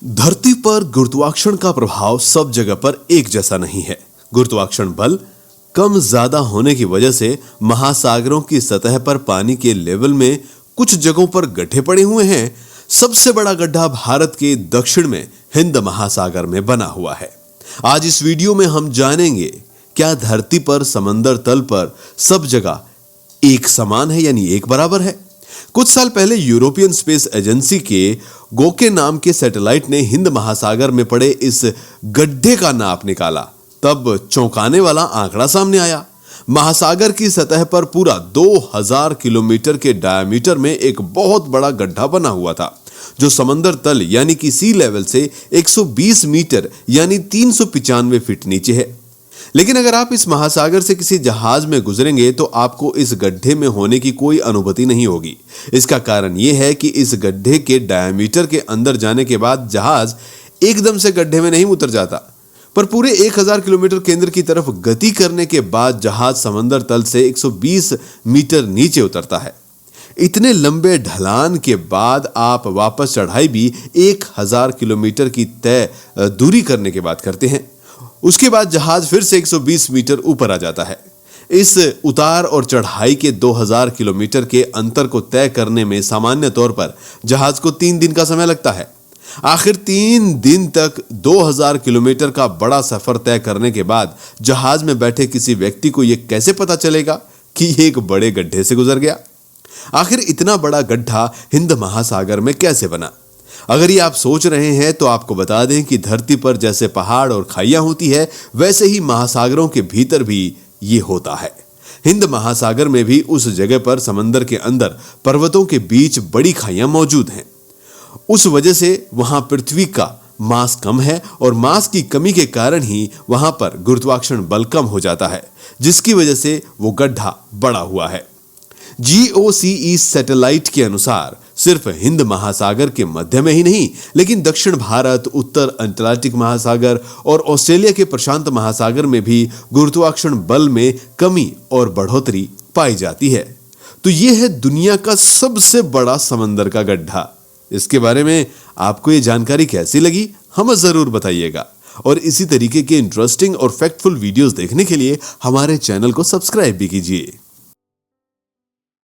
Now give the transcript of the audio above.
धरती पर गुरुत्वाकर्षण का प्रभाव सब जगह पर एक जैसा नहीं है। गुरुत्वाकर्षण बल कम ज्यादा होने की वजह से महासागरों की सतह पर पानी के लेवल में कुछ जगहों पर गड्ढे पड़े हुए हैं। सबसे बड़ा गड्ढा भारत के दक्षिण में हिंद महासागर में बना हुआ है। आज इस वीडियो में हम जानेंगे क्या धरती पर समंदर तल पर सब जगह एक समान है, यानी एक बराबर है। कुछ साल पहले यूरोपियन स्पेस एजेंसी के गोके नाम के सैटेलाइट ने हिंद महासागर में पड़े इस गड्ढे का नाप निकाला। तब चौंकाने वाला आंकड़ा सामने आया। महासागर की सतह पर पूरा 2000 किलोमीटर के डायमीटर में एक बहुत बड़ा गड्ढा बना हुआ था, जो समंदर तल यानी कि सी लेवल से 120 मीटर यानी 395 फीट नीचे है। लेकिन अगर आप इस महासागर से किसी जहाज में गुजरेंगे तो आपको इस गड्ढे में होने की कोई अनुभूति नहीं होगी। इसका कारण यह है कि इस गड्ढे के डायमीटर के अंदर जाने के बाद जहाज एकदम से गड्ढे में नहीं उतर जाता, पर पूरे 1000 किलोमीटर केंद्र की तरफ गति करने के बाद जहाज समंदर तल से 120 मीटर नीचे उतरता है। इतने लंबे ढलान के बाद आप वापस चढ़ाई भी 1000 किलोमीटर की तय दूरी करने के बाद करते हैं। उसके बाद जहाज फिर से 120 मीटर ऊपर आ जाता है। इस उतार और चढ़ाई के 2000 किलोमीटर के अंतर को तय करने में सामान्य तौर पर जहाज को 3 दिन का समय लगता है। आखिर 3 दिन तक 2000 किलोमीटर का बड़ा सफर तय करने के बाद जहाज में बैठे किसी व्यक्ति को यह कैसे पता चलेगा कि यह एक बड़े गड्ढे से गुजर गया? आखिर इतना बड़ा गड्ढा हिंद महासागर में कैसे बना? अगर ये आप सोच रहे हैं तो आपको बता दें कि धरती पर जैसे पहाड़ और खाइयां होती है, वैसे ही महासागरों के भीतर भी ये होता है। हिंद महासागर में भी उस जगह पर समंदर के अंदर पर्वतों के बीच बड़ी खाइयां मौजूद हैं। उस वजह से वहां पृथ्वी का मास कम है और मास की कमी के कारण ही वहां पर गुरुत्वाकर्षण बल कम हो जाता है, जिसकी वजह से वो गड्ढा बड़ा हुआ है। GOCE सैटेलाइट के अनुसार सिर्फ हिंद महासागर के मध्य में ही नहीं, लेकिन दक्षिण भारत, उत्तर अटलांटिक महासागर और ऑस्ट्रेलिया के प्रशांत महासागर में भी गुरुत्वाकर्षण बल में कमी और बढ़ोतरी पाई जाती है। तो यह है दुनिया का सबसे बड़ा समंदर का गड्ढा। इसके बारे में आपको यह जानकारी कैसी लगी, हमें जरूर बताइएगा। और इसी तरीके के इंटरेस्टिंग और फैक्टफुल वीडियोस देखने के लिए हमारे चैनल को सब्सक्राइब भी कीजिए।